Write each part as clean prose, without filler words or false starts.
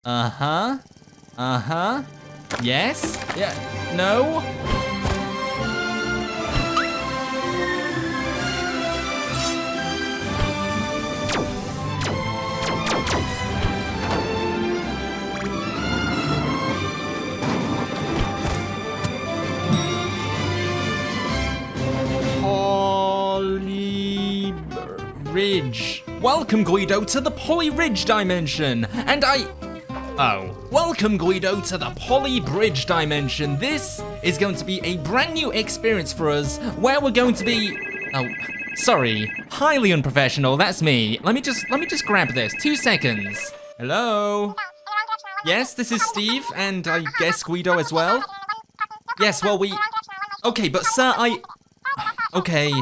Uh-huh. Uh-huh. Yes? Yeah. No? Ridge. Welcome, G.U.I.D.O, to the Poly Ridge dimension. Welcome, G.U.I.D.O, to the Poly Bridge dimension. This is going to be a brand new experience for us where we're going to be... Oh, sorry. Highly unprofessional, that's me. Let me just grab this. 2 seconds. Hello? Yes, this is Steve, and I guess G.U.I.D.O as well. Yes, well, Okay, but sir, Okay.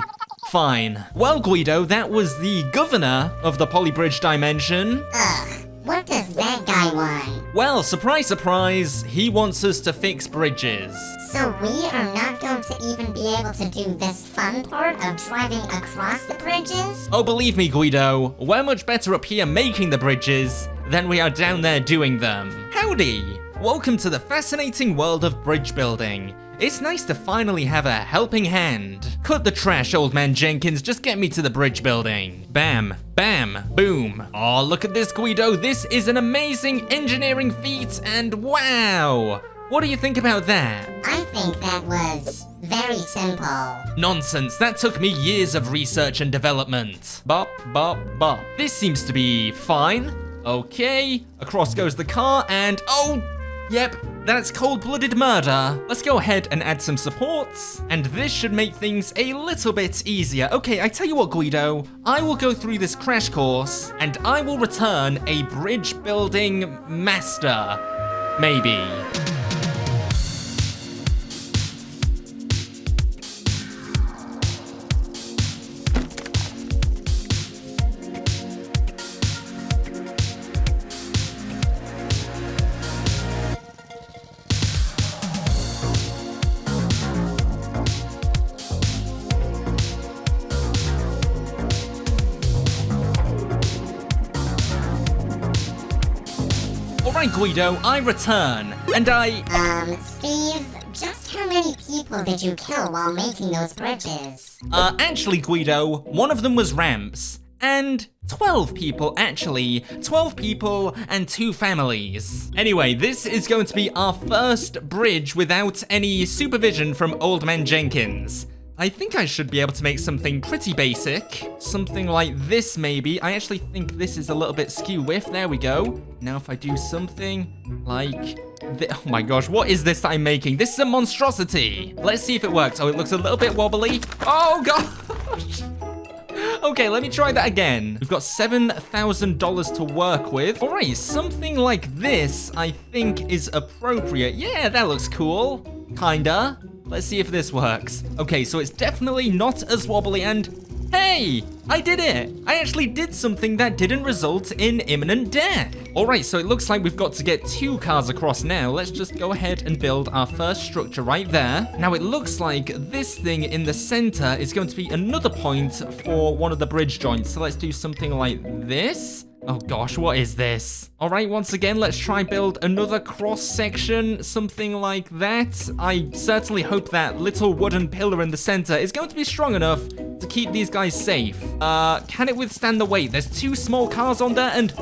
Fine. Well, G.U.I.D.O, that was the governor of the Poly Bridge dimension. Ugh, what does that guy want? Well, surprise, surprise, he wants us to fix bridges. So we are not going to even be able to do this fun part of driving across the bridges? Oh, believe me, G.U.I.D.O, we're much better up here making the bridges than we are down there doing them. Howdy! Welcome to the fascinating world of bridge building. It's nice to finally have a helping hand. Cut the trash, old man Jenkins, just get me to the bridge building. Bam, bam, boom. Oh, look at this, G.U.I.D.O, this is an amazing engineering feat, and wow! What do you think about that? I think that was very simple. Nonsense, that took me years of research and development. Bop, bop, bop. This seems to be fine. Okay, across goes the car, and oh, yep, that's cold-blooded murder. Let's go ahead and add some supports, and this should make things a little bit easier. Okay, I tell you what, G.U.I.D.O, I will go through this crash course, and I will return a bridge building master. Maybe. Alright, G.U.I.D.O, I return, and Steve, just how many people did you kill while making those bridges? Actually, G.U.I.D.O, one of them was ramps. And 12 people, actually. 12 people and 2 families. Anyway, this is going to be our first bridge without any supervision from Old Man Jenkins. I think I should be able to make something pretty basic. Something like this, maybe. I actually think this is a little bit skew-whiff. There we go. Now if I do something like... Oh my gosh, what is this that I'm making? This is a monstrosity. Let's see if it works. Oh, it looks a little bit wobbly. Oh, gosh. Okay, let me try that again. We've got $7,000 to work with. All right, something like this, I think, is appropriate. Yeah, that looks cool. Kinda. Let's see if this works. Okay, so it's definitely not as wobbly, and hey, I did it. I actually did something that didn't result in imminent death. All right, so it looks like we've got to get 2 cars across now. Let's just go ahead and build our first structure right there. Now it looks like this thing in the center is going to be another point for one of the bridge joints. So let's do something like this. Oh gosh, what is this? All right, once again, let's try build another cross section, something like that. I certainly hope that little wooden pillar in the center is going to be strong enough to keep these guys safe. Can it withstand the weight? There's 2 small cars on there, and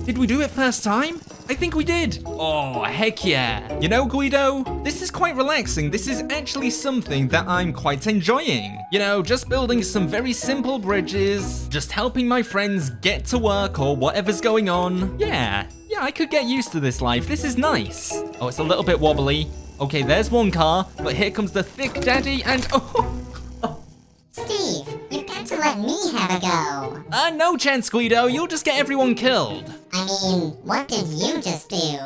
did we do it first time? I think we did. Oh, heck yeah. You know, G.U.I.D.O, this is quite relaxing. This is actually something that I'm quite enjoying. You know, just building some very simple bridges, just helping my friends get to work or whatever's going on. Yeah, I could get used to this life. This is nice. Oh, it's a little bit wobbly. Okay, there's one car, but here comes the thick daddy, and Steve, you've got to let me have a go. No chance, G.U.I.D.O, you'll just get everyone killed. I mean, what did you just do?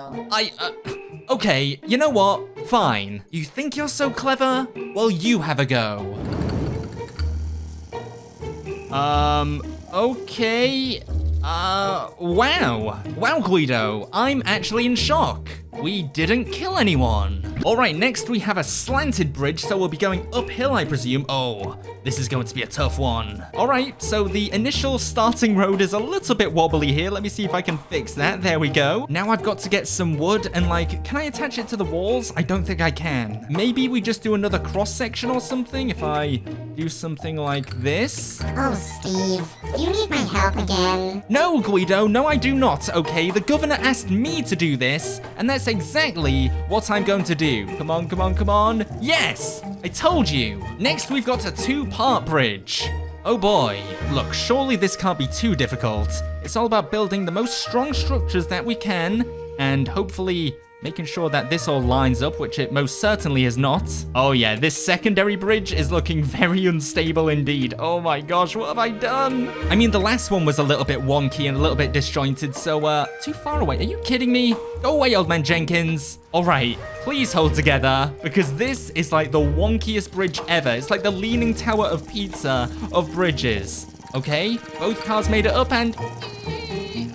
Okay, you know what? Fine. You think you're so clever? Well, you have a go. Okay. Wow. Wow, G.U.I.D.O, I'm actually in shock. We didn't kill anyone. All right, next we have a slanted bridge, so we'll be going uphill, I presume. Oh, this is going to be a tough one. All right, so the initial starting road is a little bit wobbly here. Let me see if I can fix that. There we go. Now I've got to get some wood and like, can I attach it to the walls? I don't think I can. Maybe we just do another cross section or something if I do something like this. Oh, Steve, you need my help again. No, Guido, no I do not, okay? The governor asked me to do this, and that's exactly what I'm going to do. Come on, come on, come on. Yes, I told you. Next, we've got a two-part bridge. Oh boy. Look, surely this can't be too difficult. It's all about building the most strong structures that we can, and hopefully making sure that this all lines up, which it most certainly is not. Oh yeah, this secondary bridge is looking very unstable indeed. Oh my gosh, what have I done? I mean, the last one was a little bit wonky and a little bit disjointed, so too far away. Are you kidding me? Go away, old man Jenkins. All right, please hold together, because this is like the wonkiest bridge ever. It's like the Leaning Tower of Pizza of bridges. Okay, both cars made it up and...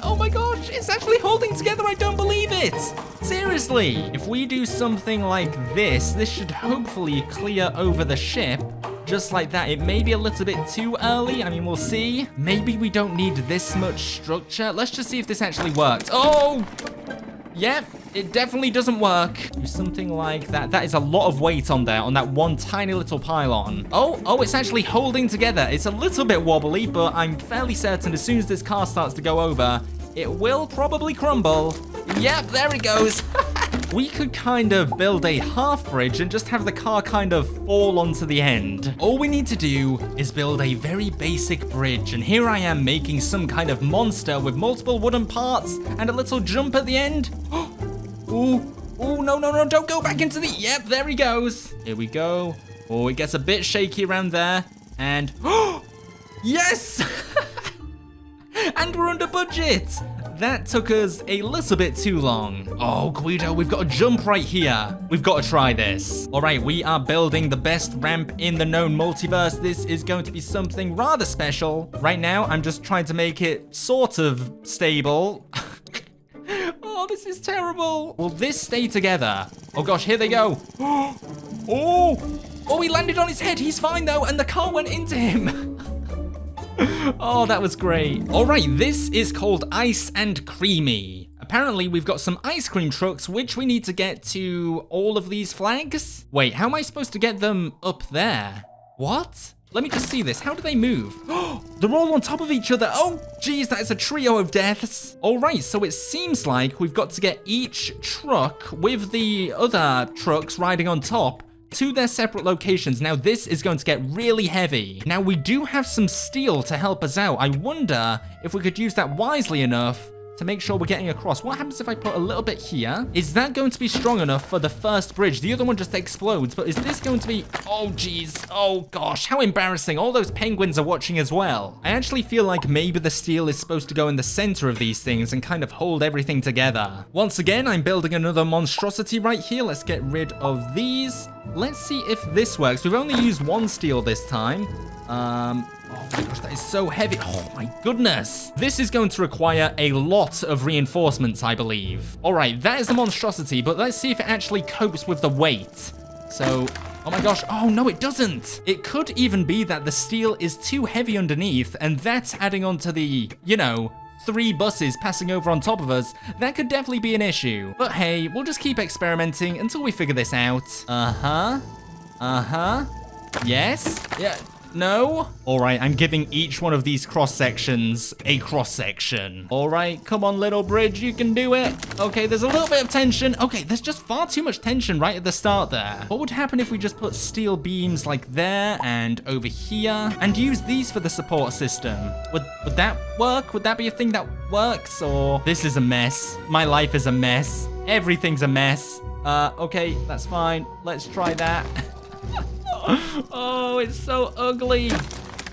oh my gosh, it's actually holding together. I don't believe it. Seriously, if we do something like this, this should hopefully clear over the ship. Just like that. It may be a little bit too early. I mean, we'll see. Maybe we don't need this much structure. Let's just see if this actually works. Oh! Yep, it definitely doesn't work. Do something like that. That is a lot of weight on there, on that one tiny little pylon. Oh, it's actually holding together. It's a little bit wobbly, but I'm fairly certain as soon as this car starts to go over, it will probably crumble. Yep, there it goes. We could kind of build a half bridge and just have the car kind of fall onto the end. All we need to do is build a very basic bridge, and here I am making some kind of monster with multiple wooden parts and a little jump at the end. Oh, no, don't go back into the... Yep, there he goes. Here we go. Oh, it gets a bit shaky around there. And... yes! And we're under budget. That took us a little bit too long. Oh, Guido, we've got a jump right here. We've got to try this. All right, we are building the best ramp in the known multiverse. This is going to be something rather special. Right now, I'm just trying to make it sort of stable. Oh, this is terrible. Will this stay together? Oh gosh, here they go. Oh, he landed on his head. He's fine though, and the car went into him. Oh, that was great. All right, this is called Ice and Creamy. Apparently, we've got some ice cream trucks, which we need to get to all of these flags. Wait, how am I supposed to get them up there? What? Let me just see this. How do they move? They're all on top of each other. Oh, geez, that is a trio of deaths. All right, so it seems like we've got to get each truck with the other trucks riding on top to their separate locations. Now, this is going to get really heavy. Now, we do have some steel to help us out. I wonder if we could use that wisely enough to make sure we're getting across. What happens if I put a little bit here? Is that going to be strong enough for the first bridge? The other one just explodes, but is this going to be... oh, geez. Oh, gosh. How embarrassing. All those penguins are watching as well. I actually feel like maybe the steel is supposed to go in the center of these things and kind of hold everything together. Once again, I'm building another monstrosity right here. Let's get rid of these. Let's see if this works. We've only used one steel this time. Oh my gosh, that is so heavy. Oh my goodness. This is going to require a lot of reinforcements, I believe. All right, that is the monstrosity, but let's see if it actually copes with the weight. So, oh my gosh. Oh no, it doesn't. It could even be that the steel is too heavy underneath, and that's adding on to the, you know, 3 buses passing over on top of us. That could definitely be an issue. But hey, we'll just keep experimenting until we figure this out. Yes. Yeah. No? All right, I'm giving each one of these cross-sections a cross-section. All right, come on, little bridge, you can do it. Okay, there's a little bit of tension. Okay, there's just far too much tension right at the start there. What would happen if we just put steel beams like there and over here and use these for the support system? Would that work? Would that be a thing that works? Or this is a mess. My life is a mess. Everything's a mess. Okay, that's fine. Let's try that. Oh, it's so ugly.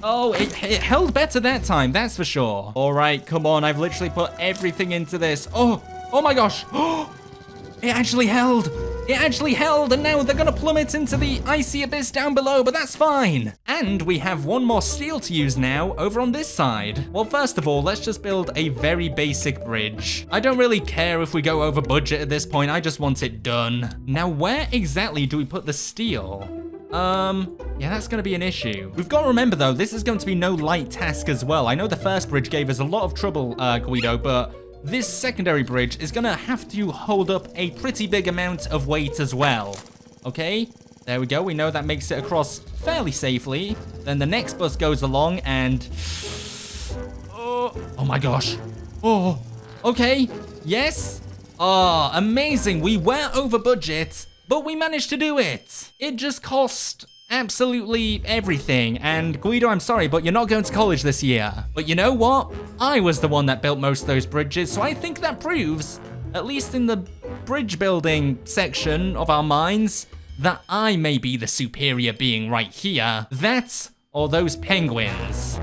Oh, it held better that time, that's for sure. All right, come on. I've literally put everything into this. Oh my gosh. Oh, it actually held. It actually held, and now they're gonna plummet into the icy abyss down below, but that's fine. And we have one more steel to use now over on this side. Well, first of all, let's just build a very basic bridge. I don't really care if we go over budget at this point, I just want it done. Now, where exactly do we put the steel? Yeah, that's gonna be an issue. We've got to remember though, this is going to be no light task as well. I know the first bridge gave us a lot of trouble, G.U.I.D.O, but this secondary bridge is gonna have to hold up a pretty big amount of weight as well. Okay, there we go. We know that makes it across fairly safely. Then the next bus goes along and... Oh my gosh. Oh, okay, yes. Oh, amazing. We were over budget, but we managed to do it. It just cost absolutely everything. And G.U.I.D.O, I'm sorry, but you're not going to college this year. But you know what? I was the one that built most of those bridges, so I think that proves, at least in the bridge building section of our minds, that I may be the superior being right here. That or those penguins.